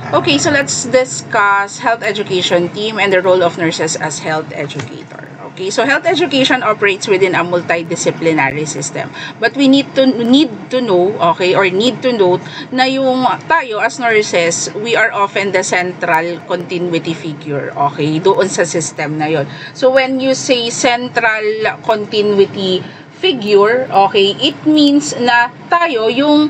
Okay, so let's discuss health education team and the role of nurses as health educator. Okay, so health education operates within a multidisciplinary system. But we need to know, okay, or need to note na yung tayo as nurses, we are often the central continuity figure, okay, doon sa system na yon. So when you say central continuity figure, okay, it means na tayo yung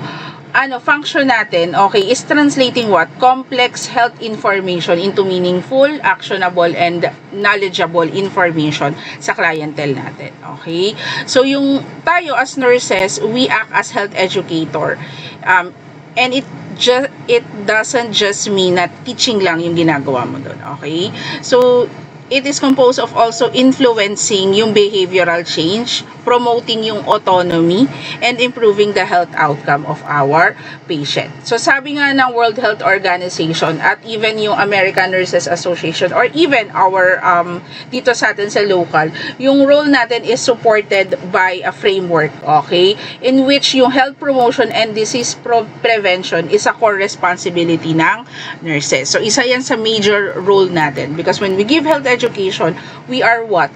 function natin, okay, is translating what? Complex health information into meaningful, actionable, and knowledgeable information sa clientele natin, okay? So, yung tayo as nurses, we act as health educator. And it doesn't just mean na teaching lang yung ginagawa mo doon, okay? So, it is composed of also influencing yung behavioral change, promoting yung autonomy, and improving the health outcome of our patient. So sabi nga ng World Health Organization at even yung American Nurses Association or even our dito sa atin sa local, yung role natin is supported by a framework, okay, in which yung health promotion and disease prevention is a core responsibility ng nurses. So isa yan sa major role natin because when we give health education, we are what?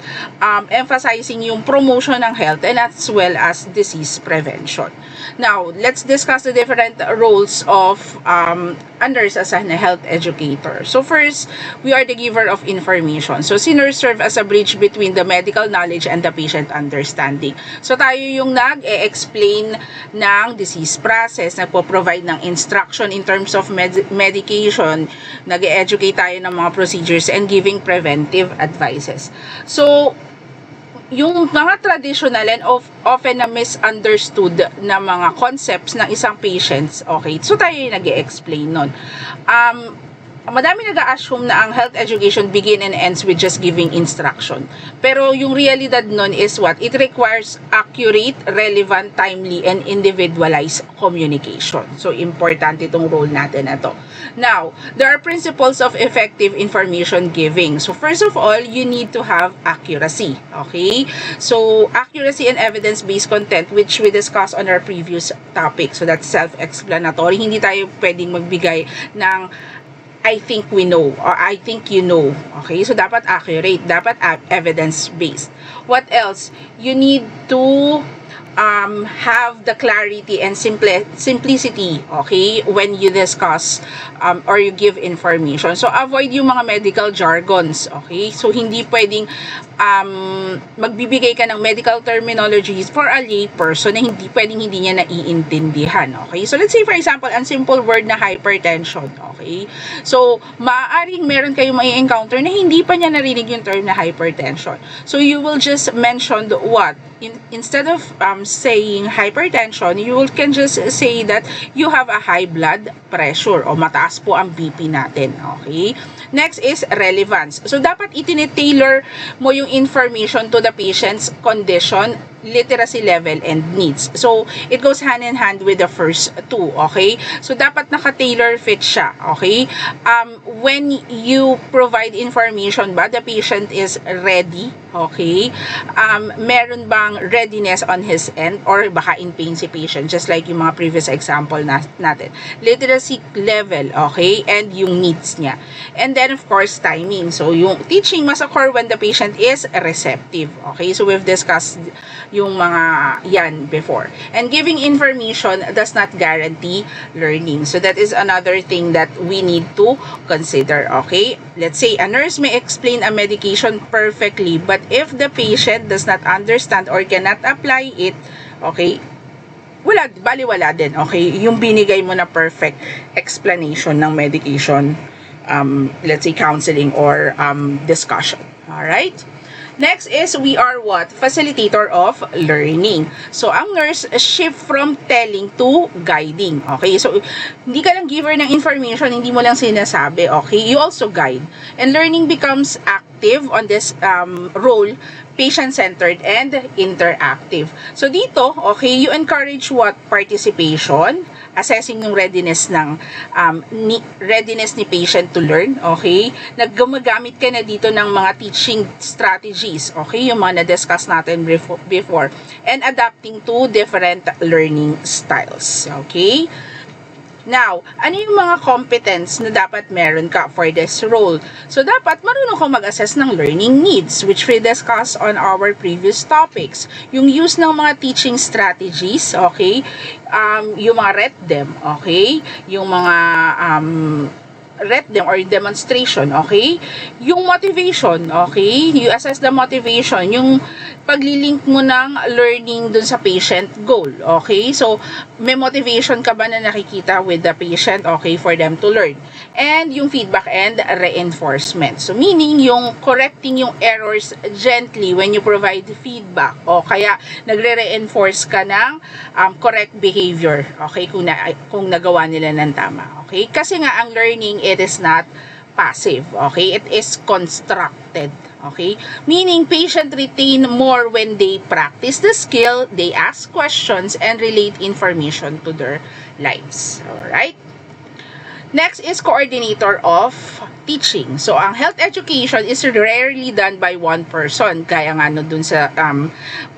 Emphasizing yung promotion ng health and as well as disease prevention. Now, let's discuss the different roles of a nurse as a health educator. So first, we are the giver of information. So si nurse serve as a bridge between the medical knowledge and the patient understanding. So tayo yung nag-e-explain ng disease process, nagpo-provide ng instruction in terms of medication, nag-e-educate tayo ng mga procedures and giving preventive advices. So, yung mga traditional and often na misunderstood na mga concepts ng isang patients, okay, so tayo yung nag-e-explain nun. Madami nag-a-assume na ang health education begin and ends with just giving instruction. Pero yung realidad nun is what? It requires accurate, relevant, timely, and individualized communication. So, importante itong role natin na to. Now, there are principles of effective information giving. So, first of all, you need to have accuracy. Okay? So, accuracy and evidence-based content which we discussed on our previous topic. So, that's self-explanatory. Hindi tayo pwedeng magbigay ng I think we know or I think you know. Okay? So, dapat accurate. Dapat evidence-based. What else? You need to have the clarity and simplicity, okay, when you discuss or you give information. So, avoid yung mga medical jargons, okay? So, hindi pwedeng magbibigay ka ng medical terminologies for a lay person na hindi niya naiintindihan, okay? So, let's say for example, ang simple word na hypertension, okay? So, maaaring meron kayong mai-encounter na hindi pa niya narinig yung term na hypertension. So, you will just mention what? Instead of saying hypertension, you can just say that you have a high blood pressure o mataas po ang BP natin, okay? Next is relevance. So, dapat itinitailor mo yung information to the patient's condition, literacy level, and needs. So, it goes hand in hand with the first two, okay? So, dapat naka-tailor fit siya, okay? When you provide information ba, the patient is ready, okay? Meron bang readiness on his end or baka in pain si patient, just like yung mga previous example natin. Literacy level, okay? And yung needs niya. And then, of course, timing. So, yung teaching must occur when the patient is receptive, okay? So, we've discussed yung mga yan before. And giving information does not guarantee learning. So, that is another thing that we need to consider, okay? Let's say, a nurse may explain a medication perfectly, but if the patient does not understand or cannot apply it, okay, baliwala din, okay? Yung binigay mo na perfect explanation ng medication, let's say counseling or discussion. Alright? Next is we are what? Facilitator of learning. So, ang nurse shift from telling to guiding. Okay? So, hindi ka lang giver ng information, hindi mo lang sinasabi. Okay? You also guide. And learning becomes active on this role, patient-centered and interactive. So, dito, okay, you encourage what? Participation, assessing yung readiness ng readiness ni patient to learn, okay? Naggumagamit ka na dito ng mga teaching strategies, okay? Yung mga na-discuss natin before. And adapting to different learning styles, okay? Now, ano yung mga competence na dapat meron ka for this role? So, dapat marunong kang mag-assess ng learning needs, which we discussed on our previous topics. Yung use ng mga teaching strategies, okay? Yung mga RETDEM, okay? Yung mga RETDEM or demonstration, okay? Yung motivation, okay? You assess the motivation, yung paglilink mo ng learning dun sa patient goal, okay? So, may motivation ka ba na nakikita with the patient, okay, for them to learn? And yung feedback and reinforcement. So, meaning yung correcting yung errors gently when you provide feedback, o kaya nagre-reinforce ka ng correct behavior, okay, kung nagawa nila ng tama, okay? Kasi nga, ang learning, it is not passive, okay? It is constructed. Okay? Meaning, patient retain more when they practice the skill, they ask questions, and relate information to their lives. Alright? Next is coordinator of teaching. So, ang health education is rarely done by one person. Kaya nga no dun sa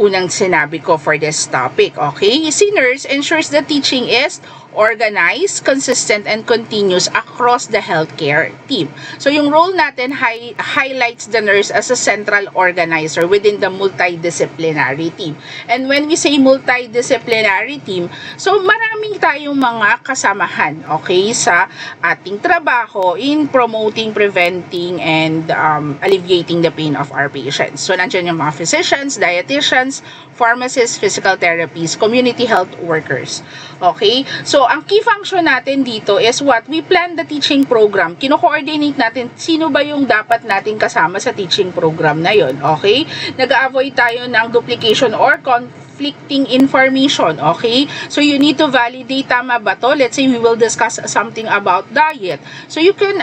unang sinabi ko for this topic. Okay? Si nurse ensures the teaching is organized, consistent, and continuous across the healthcare team. So, yung role natin highlights the nurse as a central organizer within the multidisciplinary team. And when we say multidisciplinary team, so maraming tayong mga kasamahan, okay, sa ating trabaho in promoting, preventing, and alleviating the pain of our patients. So, nandiyan yung mga physicians, dietitians, pharmacists, physical therapists, community health workers. Okay? So, ang key function natin dito is what? We plan the teaching program. Kino-coordinate natin sino ba yung dapat nating kasama sa teaching program na yon. Okay? Nag-avoid tayo ng duplication or conflicting information. Okay? So, you need to validate, tama ba to? Let's say we will discuss something about diet. So, you can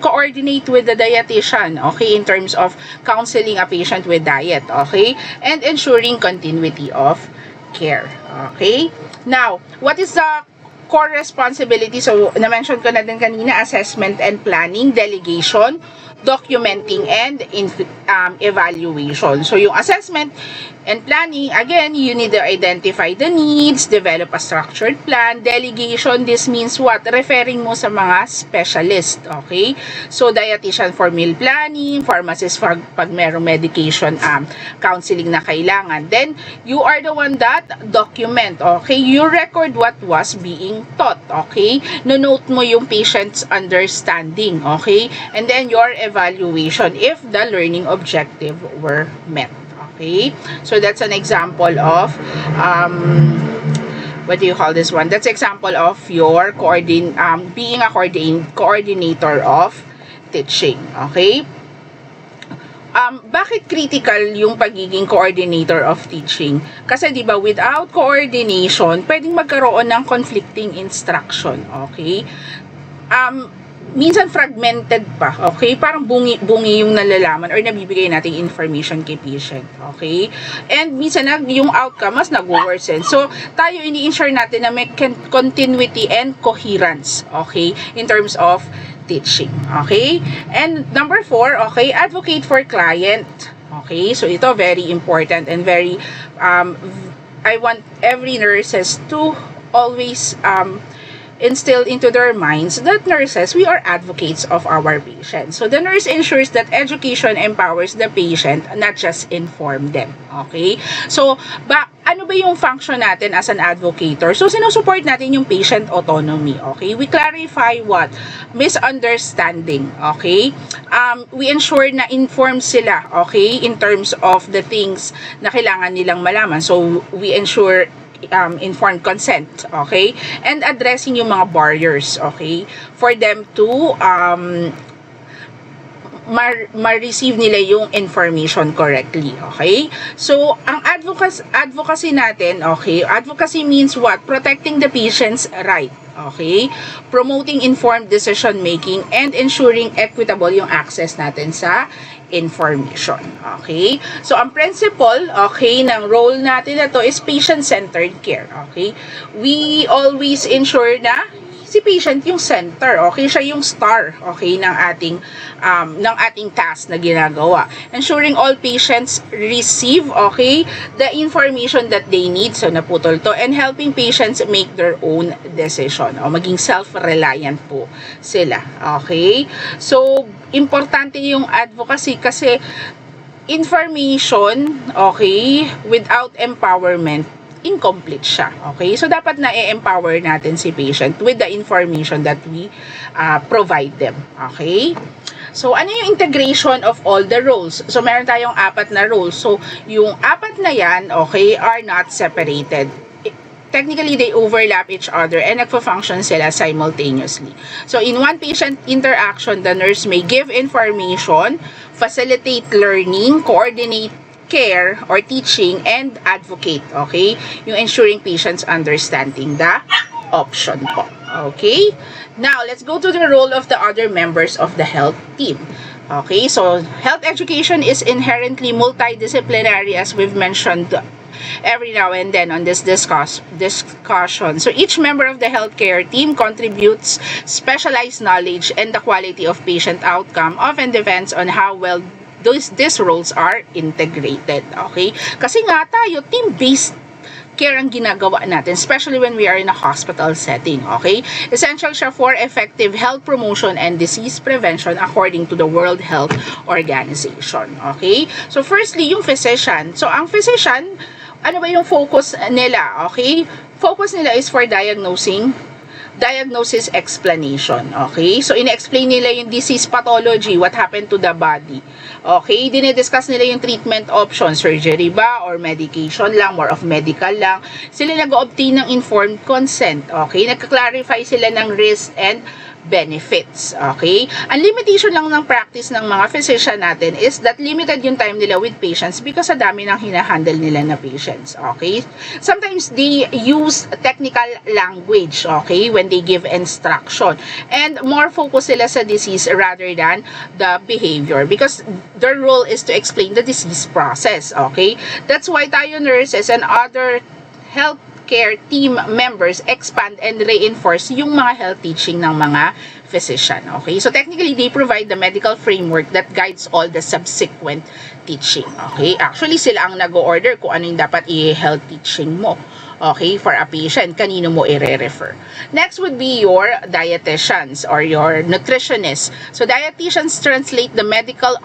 coordinate with the dietitian, okay, in terms of counseling a patient with diet. Okay? And ensuring continuity of care. Okay? Now, what is the core responsibility? So, na-mention ko na din kanina, assessment and planning, delegation, documenting, and evaluation. So, yung assessment and planning, again, you need to identify the needs, develop a structured plan. Delegation, this means what? Referring mo sa mga specialist, okay? So, dietitian for meal planning, pharmacist for pag merong medication, counseling na kailangan. Then, you are the one that document, okay? You record what was being taught, okay? No-note mo yung patient's understanding, okay? And then, your evaluation if the learning objective were met. Okay, so that's an example of what do you call this one? That's example of your being a coordinator of teaching. Okay, bakit critical yung pagiging coordinator of teaching? Kasi 'di ba, without coordination, pwedeng magkaroon ng conflicting instruction. Okay, minsan fragmented pa, okay? Parang bungi yung nalalaman or nabibigay nating information kay patient, okay? And minsan yung outcome mas nag-worsen. So, tayo ini-ensure natin na may continuity and coherence, okay? In terms of teaching, okay? And number 4, okay, advocate for client, okay? So, ito very important and very, I want every nurses to always, instilled into their minds that nurses, we are advocates of our patients. So, the nurse ensures that education empowers the patient, not just inform them. Okay? So, ano ba yung function natin as an advocator? So, sinusupport natin yung patient autonomy. Okay? We clarify what? Misunderstanding. Okay? We ensure na informed sila. Okay? In terms of the things na kailangan nilang malaman. So, we ensure informed consent, okay? And addressing yung mga barriers, okay? For them to ma-receive nila yung information correctly, okay? So, ang advocacy natin, okay? Advocacy means what? Protecting the patient's right, okay? Promoting informed decision making and ensuring equitable yung access natin sa information. Okay? So, ang principle, okay, ng role natin na to is patient-centered care. Okay? We always ensure na si patient yung center, okay? Siya yung star, okay, ng ating task na ginagawa. Ensuring all patients receive, okay, the information that they need. So, naputol to. And helping patients make their own decision. O, maging self-reliant po sila, okay? So, importante yung advocacy kasi information, okay, without empowerment, incomplete siya. Okay? So, dapat na i-empower natin si patient with the information that we provide them. Okay? So, ano yung integration of all the roles? So, meron tayong 4 na roles. So, yung 4 na yan, okay, are not separated. Technically, they overlap each other and nagpo-function sila simultaneously. So, in one patient interaction, the nurse may give information, facilitate learning, coordinate care or teaching, and advocate, okay? Yung ensuring patients understanding the option po. Okay? Now, let's go to the role of the other members of the health team. Okay, so health education is inherently multidisciplinary, as we've mentioned every now and then on this discussion. So each member of the healthcare team contributes specialized knowledge, and the quality of patient outcome often depends on how well these roles are integrated. Okay? Kasi nga tayo, team-based care ang ginagawa natin, especially when we are in a hospital setting. Okay? Essential siya for effective health promotion and disease prevention according to the World Health Organization. Okay? So firstly, yung physician. So ang physician, ano ba yung focus nila? Okay? Focus nila is for diagnosis explanation. Okay? So, ina-explain nila yung disease pathology, what happened to the body. Okay? Dinidiscuss nila yung treatment option, surgery ba or medication lang, more of medical lang. Sila nag-obtain ng informed consent. Okay? Nagka-clarify sila ng risk and benefits. Okay? Ang limitation lang ng practice ng mga physician natin is that limited yung time nila with patients because sa dami ng hinahandle nila na patients. Okay? Sometimes they use technical language, okay, when they give instruction. And more focus sila sa disease rather than the behavior because their role is to explain the disease process. Okay? That's why tayo nurses and other health care team members expand and reinforce yung mga health teaching ng mga physician. Okay? So technically, they provide the medical framework that guides all the subsequent teaching. Okay? Actually, sila ang nag-order kung ano yung dapat i-health teaching mo. Okay? For a patient, kanino mo i-refer. Next would be your dietitians or your nutritionists. So dietitians translate the medical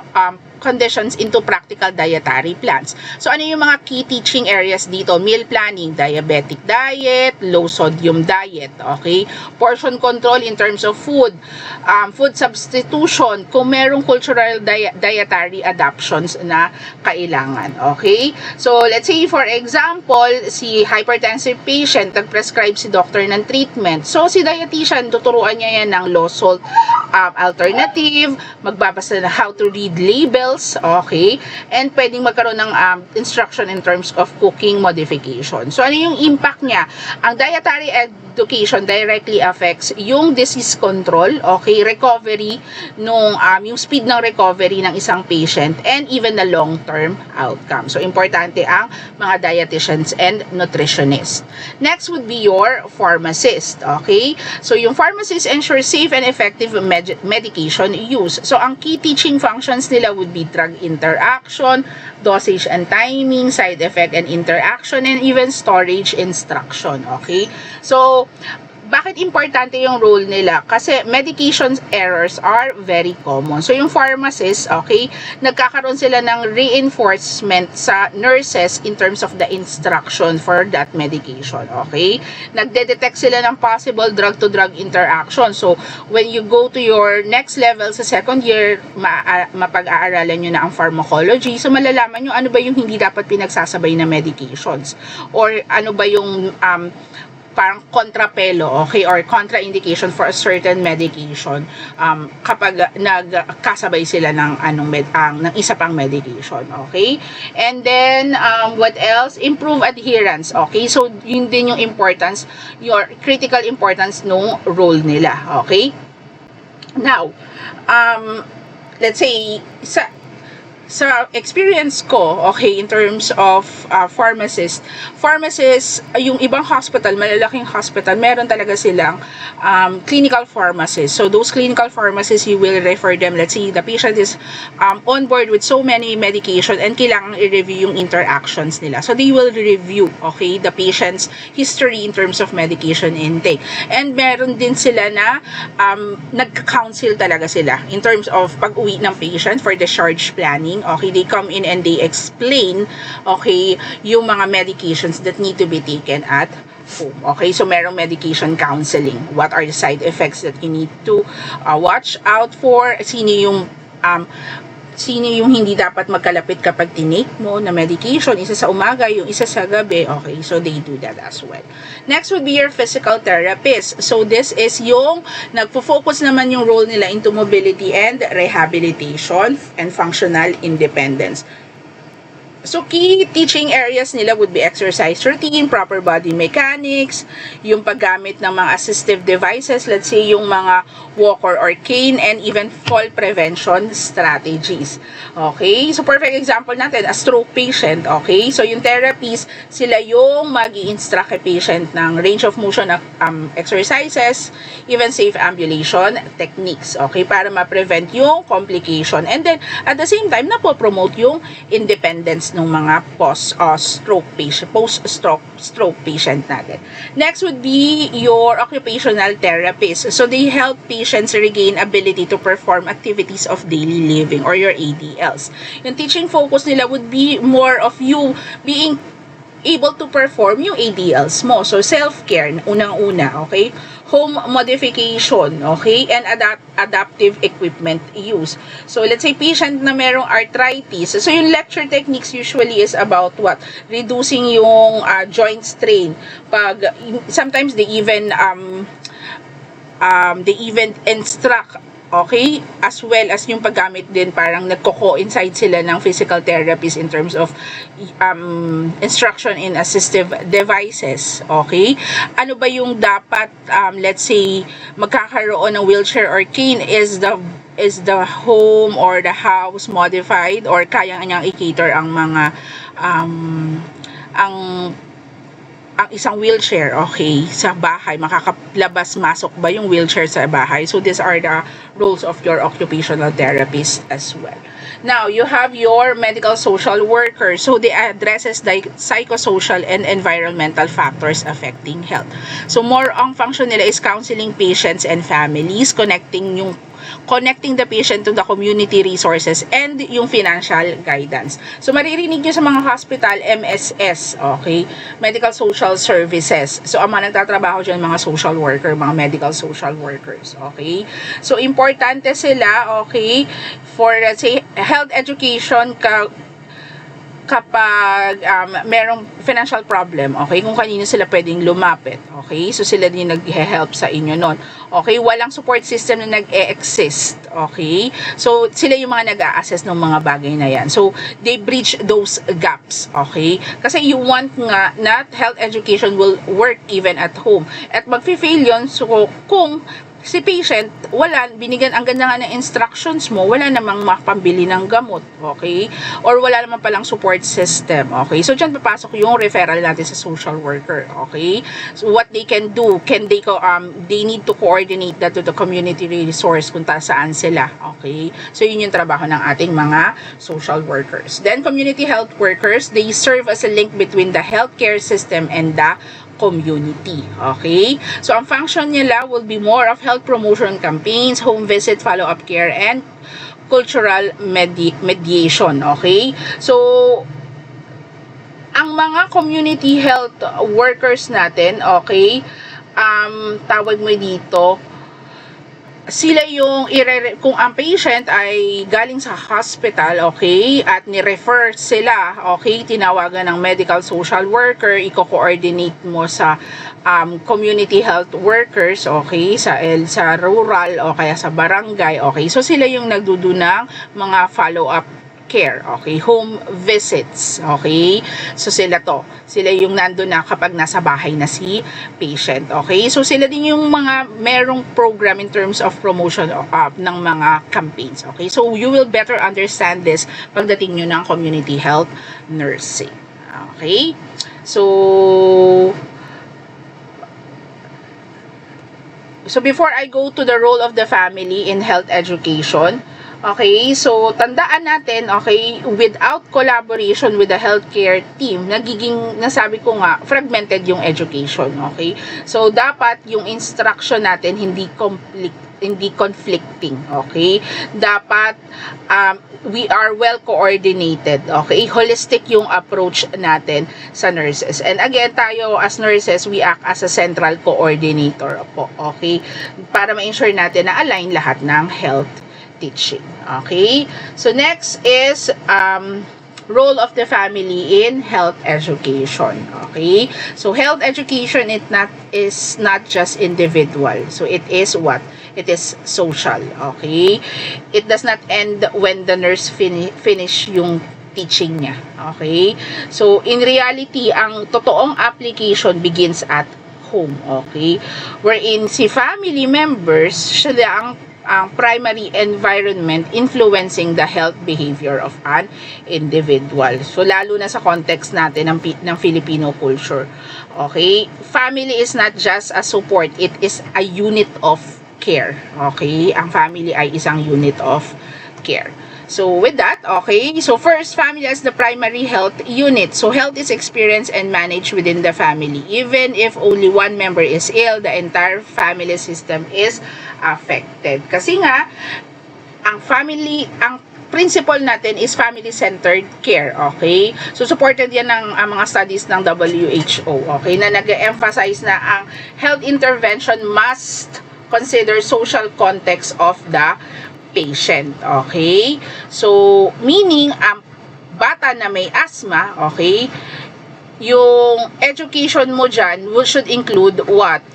conditions into practical dietary plans. So, ano yung mga key teaching areas dito? Meal planning, diabetic diet, low sodium diet, okay? Portion control in terms of food, food substitution, kung merong cultural dietary adaptions na kailangan, okay? So, let's say for example, si hypertensive patient, nag-prescribe si doctor ng treatment. So, si dietitian, tuturuan niya yan ng low salt alternative, magbabasa na how to read labels, okay? And pwedeng magkaroon ng instruction in terms of cooking modification. So, ano yung impact niya? Ang dietary education directly affects yung disease control, okay? Recovery, yung speed ng recovery ng isang patient, and even the long-term outcome. So, importante ang mga dietitians and nutritionists. Next would be your pharmacist, okay? So, yung pharmacist ensure safe and effective medication use. So, ang key teaching functions nila would be drug interaction, dosage and timing, side effect and interaction, and even storage instruction. Okay? So, bakit importante yung role nila? Kasi medication errors are very common. So, yung pharmacist, okay, nagkakaroon sila ng reinforcement sa nurses in terms of the instruction for that medication. Okay? Nagde-detect sila ng possible drug-to-drug interaction. So, when you go to your next level sa second year, mapag-aaralan nyo na ang pharmacology. So, malalaman nyo ano ba yung hindi dapat pinagsasabay na medications. Or ano ba yung parang kontrapelo, okay, or contraindication for a certain medication kapag nagkasabay sila ng ng isa pang medication, okay? And then what else? Improve adherence, okay? So yun din yung importance, your critical importance nung role nila, okay? Now, let's say sa experience ko, okay, in terms of pharmacist, yung ibang hospital, malalaking hospital, meron talaga silang clinical pharmacists. So those clinical pharmacists, you will refer them, let's say the patient is on board with so many medication and kailangan i-review yung interactions nila. So they will review, okay, the patient's history in terms of medication intake. And meron din sila na nagka-counsel talaga sila in terms of pag-uwi ng patient for discharge planning. Okay, they come in and they explain, okay, yung mga medications that need to be taken at home. Okay, so merong medication counseling. What are the side effects that you need to watch out for? Sino yung hindi dapat magkalapit kapag tinake mo na medication, isa sa umaga, yung isa sa gabi. Okay, so they do that as well. Next would be your physical therapist. So this is yung nagpo-focus naman yung role nila into mobility and rehabilitation and functional independence. So, key teaching areas nila would be exercise routine, proper body mechanics, yung paggamit ng mga assistive devices, let's say yung mga walker or cane, and even fall prevention strategies. Okay? So, perfect example natin, a stroke patient. Okay? So, yung therapies, sila yung mag-i-instruct a patient ng range of motion exercises, even safe ambulation techniques. Okay? Para ma-prevent yung complication. And then, at the same time, napopromote yung independence ng mga post-stroke patient natin. Next would be your occupational therapist. So they help patients regain ability to perform activities of daily living or your ADLs. Yung teaching focus nila would be more of you being able to perform yung ADLs mo. So self-care, unang-una, okay? Home modification, okay? And adaptive equipment use. So, let's say patient na merong arthritis. So, yung lecture techniques usually is about what? Reducing yung joint strain. Sometimes they even instruct, okay, as well as yung paggamit din, parang nagko-coincide sila ng physical therapist in terms of instruction in assistive devices, okay? Ano ba yung dapat, let's say, magkakaroon ng wheelchair or cane, is the home or the house modified or kaya niyang i-cater ang mga ang isang wheelchair, okay, sa bahay, makakalabas-masok ba yung wheelchair sa bahay? So, these are the roles of your occupational therapist as well. Now, you have your medical social worker. So, they addresses the psychosocial and environmental factors affecting health. So, more ang function nila is counseling patients and families, connecting the patient to the community resources and yung financial guidance. So, maririnig nyo sa mga hospital, MSS, okay? Medical Social Services. So, ang mga nagtatrabaho dyan, mga social worker, mga medical social workers, okay? So, importante sila, okay, for, let's say, health education, kapag merong financial problem, okay, kung kanino sila pwedeng lumapit, okay, so sila din nag-help sa inyo nun, okay, walang support system na nag-e-exist, okay, so sila yung mga nag-a-assess ng mga bagay na yan, so they bridge those gaps, okay, kasi you want nga na health education will work even at home, at mag-fail yun, so kung si patient, binigyan ang ganda nga ng instructions mo, wala namang makapambili ng gamot, okay? Or wala naman palang support system, okay? So, dyan papasok yung referral natin sa social worker, okay? So, what they can do, they need to coordinate that to the community resource kung saan sila, okay? So, yun yung trabaho ng ating mga social workers. Then, community health workers, they serve as a link between the healthcare system and the community. Okay? So, ang function nila will be more of health promotion campaigns, home visit, follow-up care, and cultural mediation. Okay? So, ang mga community health workers natin, okay, tawag mo dito, sila yung kung ang patient ay galing sa hospital, okay, at ni-refer sila, okay, tinawagan ng medical social worker, i-coordinate mo sa community health workers, okay, sa rural o kaya sa barangay, okay, so sila yung nagdudunang mga follow-up care, okay? Home visits, okay? So sila yung nandun na kapag nasa bahay na si patient, okay? So sila din yung mga merong program in terms of promotion ng mga campaigns, okay? So you will better understand this pagdating nyo ng community health nursing, okay? So before I go to the role of the family in health education, okay, so tandaan natin, okay, without collaboration with the healthcare team, nasabi ko nga, fragmented yung education, okay? So, dapat yung instruction natin hindi conflicting, okay? Dapat we are well coordinated, okay? Holistic yung approach natin sa nurses. And again, tayo as nurses, we act as a central coordinator po, okay? Para ma-ensure natin na align lahat ng health teaching. Okay? So next is role of the family in health education. Okay? So health education is not just individual. So it is what? It is social. Okay? It does not end when the nurse finish yung teaching niya. Okay? So in reality, ang totoong application begins at home. Okay? Wherein si family members, sila ang primary environment influencing the health behavior of an individual. So, lalo na sa context natin ng Filipino culture. Okay? Family is not just a support, it is a unit of care. Okay? Ang family ay isang unit of care. So, with that, okay, so first, family as the primary health unit. So, health is experienced and managed within the family. Even if only one member is ill, the entire family system is affected. Kasi nga, ang principle natin is family-centered care, okay? So, supported yan ng mga studies ng WHO, okay, na nag-emphasize na ang health intervention must consider social context of the patient, okay? So, meaning, ang bata na may asthma, okay, yung education mo dyan should include what?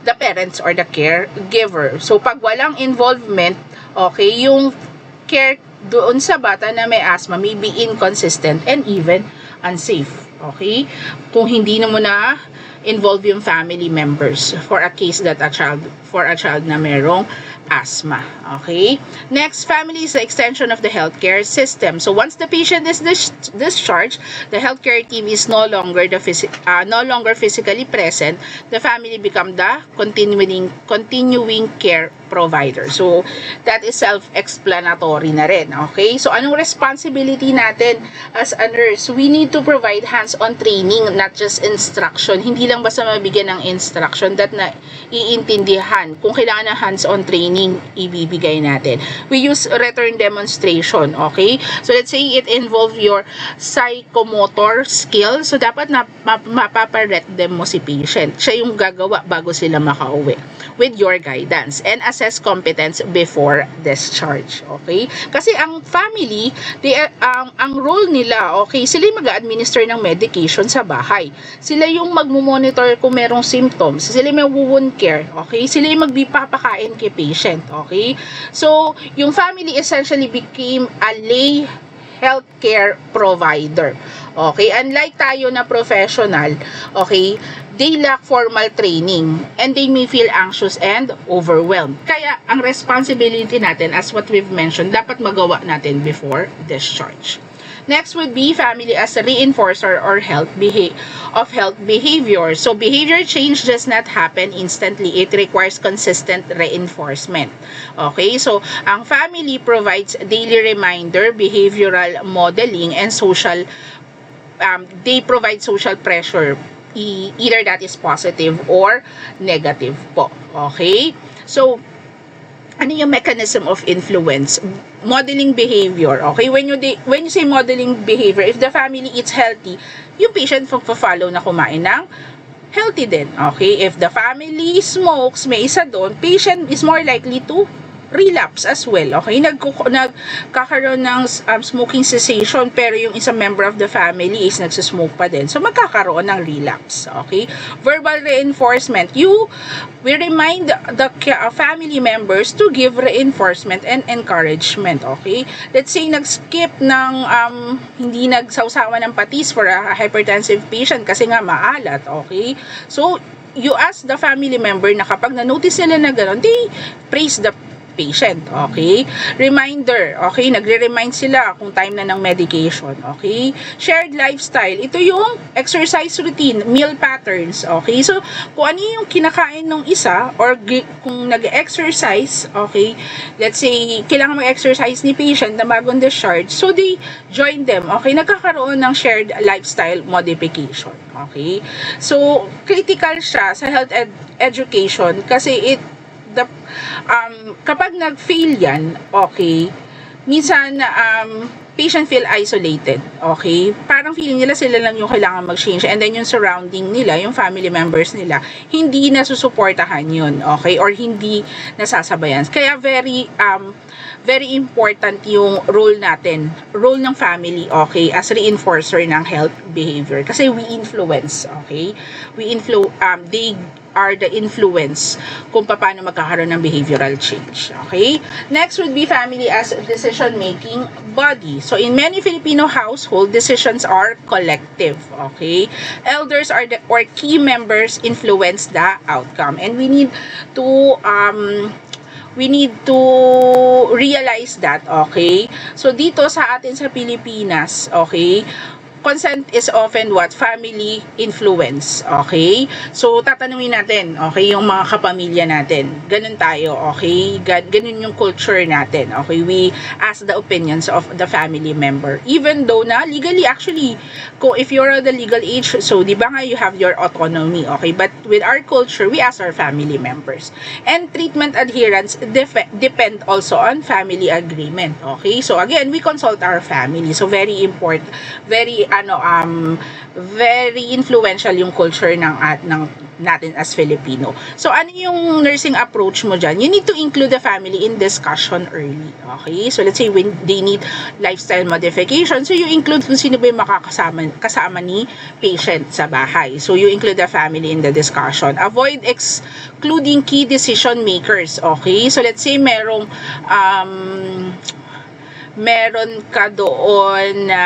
The parents or the caregiver. So, pag walang involvement, okay, yung care doon sa bata na may asthma may be inconsistent and even unsafe, okay? Kung hindi na mo na involve yung family members for a case that a child na merong asthma. Okay? Next, family is the extension of the healthcare system. So once the patient is discharged, the healthcare team is no longer physically present. The family become the continuing care provider. So that is self-explanatory na rin. Okay? So anong responsibility natin as a nurse? We need to provide hands-on training, not just instruction. Hindi lang basta mabigyan ng instruction that na iintindihan. Kung kailangan ng hands-on training, ibibigay natin. We use return demonstration, okay? So, let's say it involves your psychomotor skill. So, dapat mapaparet them mo si patient. Siya yung gagawa bago sila makauwi with your guidance and assess competence before discharge, okay? Kasi ang family, ang role nila, okay, sila yung mag-administer ng medication sa bahay. Sila yung magmo-monitor kung merong symptoms. Sila yung mag-wound care, okay? Sila yung magpapakain kay patient. Okay? So, yung family essentially became a lay healthcare provider. Okay? Unlike tayo na professional, okay, they lack formal training and they may feel anxious and overwhelmed. Kaya, ang responsibility natin, as what we've mentioned, dapat magawa natin before discharge. Next would be family as a reinforcer or health behavior. So, behavior change does not happen instantly. It requires consistent reinforcement. Okay? So, ang family provides daily reminder, behavioral modeling, and they provide social pressure. Either that is positive or negative po. Okay? So, ano yung mechanism of influence? Modeling behavior. Okay? When you say modeling behavior, if the family eats healthy, yung patient follow na kumain ng healthy din. Okay? If the family smokes, may isa doon, patient is more likely to relapse as well, okay? Nagkakaroon ng smoking cessation, pero yung isang member of the family is nagsusmoke pa din. So, magkakaroon ng relapse, okay? Verbal reinforcement. We remind the family members to give reinforcement and encouragement, okay? Let's say, nag-skip ng, hindi nagsawsawa ng patis for a hypertensive patient kasi nga maalat, okay? So, you ask the family member na kapag na-notice nila na gano'n, they praise the patient, okay? Reminder, okay? Nagre-remind sila kung time na ng medication, okay? Shared lifestyle, ito yung exercise routine, meal patterns, okay? So, kung ano yung kinakain ng isa, or kung nag-exercise, okay? Let's say, kailangan mag-exercise ni patient na bagong discharge, so they join them, okay? Nagkakaroon ng shared lifestyle modification, okay? So, critical siya sa health education kasi kapag nag-fail yan, okay, minsan patient feel isolated, okay? Parang feeling nila sila lang yung kailangan mag-change, and then yung surrounding nila, yung family members nila, hindi nasusuportahan yun, okay? Or hindi nasasabayan. Kaya very important yung role ng family, okay, as reinforcer ng health behavior. Kasi we influence, okay? They are the influence kung paano magkakaroon ng behavioral change, okay? Next would be family as decision-making body. So, in many Filipino household, decisions are collective, okay? Elders or key members influence the outcome, and we need to realize that, okay? So, dito sa atin sa Pilipinas, okay, consent is often what? Family influence, okay? So, tatanungin natin, okay, yung mga kapamilya natin. Ganun tayo, okay? Ganun yung culture natin, okay? We ask the opinions of the family member. Even though na, legally, actually, if you're the legal age, so, di ba nga, you have your autonomy, okay? But with our culture, we ask our family members. And treatment adherence depend also on family agreement, okay? So, again, we consult our family. So, very important, very influential yung culture ng natin as Filipino. So, ano yung nursing approach mo dyan? You need to include the family in discussion early. Okay? So, let's say when they need lifestyle modification, so you include kung sino ba yung kasama ni patient sa bahay. So, you include the family in the discussion. Avoid excluding key decision makers. Okay? So, let's say meron ka doon na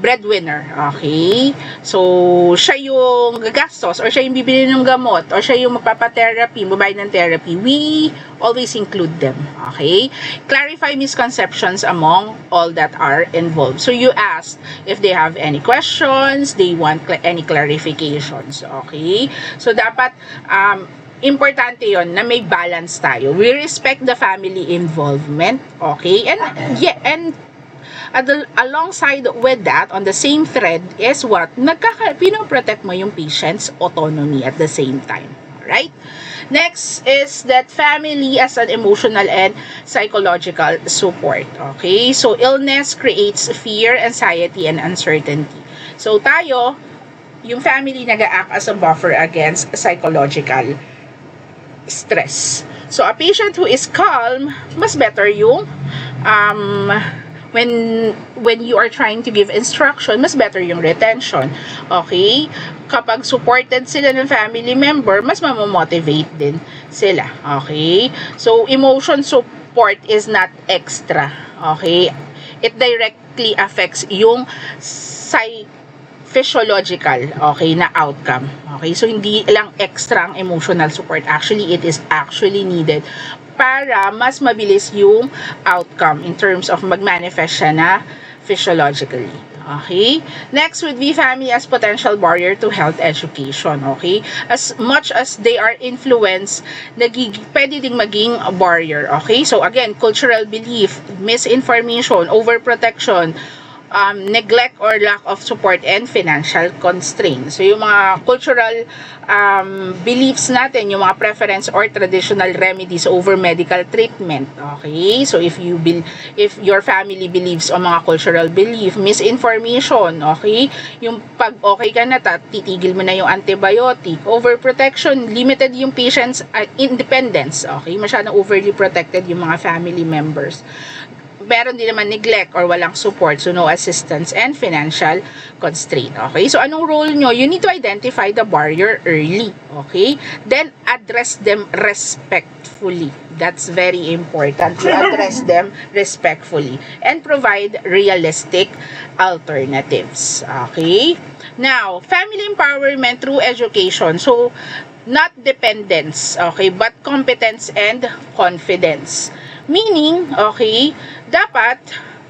breadwinner, okay? So, siya yung gagastos, or siya yung bibili ng gamot, or siya yung magpapa-therapy, mabayad ng therapy. We always include them, okay? Clarify misconceptions among all that are involved. So, you ask if they have any questions, they want any clarifications, okay? So, dapat, importante yon na may balance tayo. We respect the family involvement, okay? And alongside with that, on the same thread is what? Pinoprotect mo yung patient's autonomy at the same time, right? Next is that family as an emotional and psychological support, okay? So, illness creates fear, anxiety, and uncertainty. So, tayo, yung family nag-act as a buffer against psychological stress. So, a patient who is calm, mas better yung when you are trying to give instruction, mas better yung retention. Okay? Kapag supported sila ng family member, mas mamomotivate din sila. Okay? So, emotion support is not extra. Okay? It directly affects yung physiological, okay, na outcome. Okay, so hindi lang extra ang emotional support. Actually, it is actually needed para mas mabilis yung outcome in terms of mag-manifest siya na physiologically. Okay? Next would be family as potential barrier to health education. Okay? As much as they are influence, pwede ding maging a barrier. Okay? So again, cultural belief, misinformation, overprotection, neglect or lack of support and financial constraints. So yung mga cultural beliefs natin, yung mga preference or traditional remedies over medical treatment. Okay? So if your family believes on mga cultural belief, misinformation, okay? Yung pag okay ka na, titigil mo na yung antibiotic, overprotection, limited yung patient's independence, okay? Masyadong overly protected yung mga family members. Meron din naman neglect or walang support, so no assistance and financial constraint. Okay? So, anong role nyo? You need to identify the barrier early. Okay? Then, address them respectfully. That's very important. To address them respectfully and provide realistic alternatives. Okay? Now, family empowerment through education. So, not dependence, okay, but competence and confidence. Meaning, okay, dapat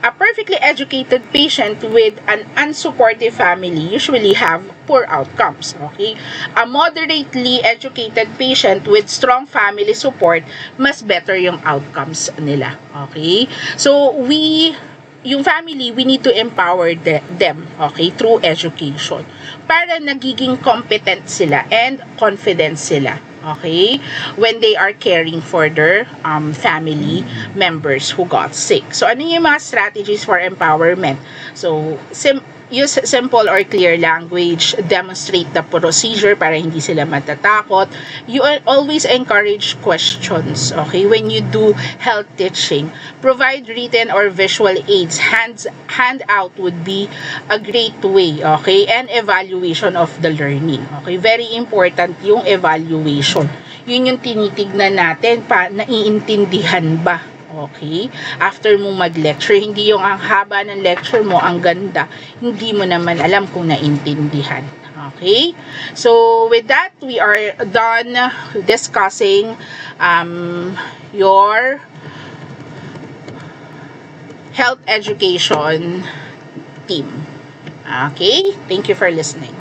a perfectly educated patient with an unsupportive family usually have poor outcomes, okay? A moderately educated patient with strong family support, mas better yung outcomes nila, okay? So, yung family, we need to empower them, okay, through education para nagiging competent sila and confident sila, okay, when they are caring for their family members who got sick. So, ano yung mga strategies for empowerment? So, use simple or clear language, demonstrate the procedure para hindi sila matatakot. You always encourage questions, okay? When you do health teaching, provide written or visual aids. Handout would be a great way, okay? And evaluation of the learning, okay? Very important yung evaluation. Yun yung tinitignan natin, naiintindihan ba? Okay? After mo mag-lecture, hindi yung ang haba ng lecture mo, ang ganda, hindi mo naman alam kung naintindihan. Okay? So, with that, we are done discussing your health education team. Okay? Thank you for listening.